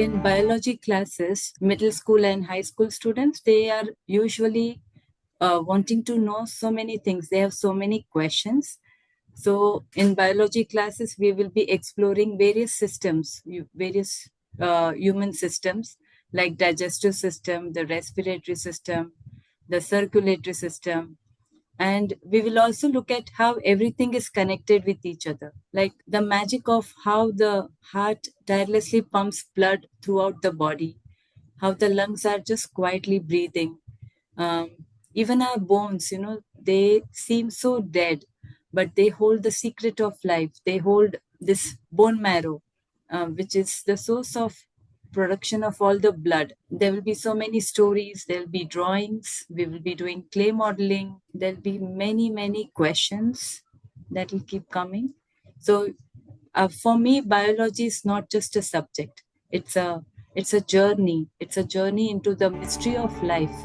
in biology classes, middle school and high school students, they are usually wanting to know so many things. They have so many questions. So in biology classes, we will be exploring various systems, various human systems like digestive system, the respiratory system, the circulatory system. And we will also look at how everything is connected with each other, like the magic of how the heart tirelessly pumps blood throughout the body, how the lungs are just quietly breathing. Um, Even our bones, they seem so dead, but they hold the secret of life. They hold this bone marrow, which is the source of production of all the blood. There will be so many stories, there will be drawings, we will be doing clay modeling, there'll be many, many questions that will keep coming. So for me, biology is not just a subject. It's a journey. It's a journey into the mystery of life.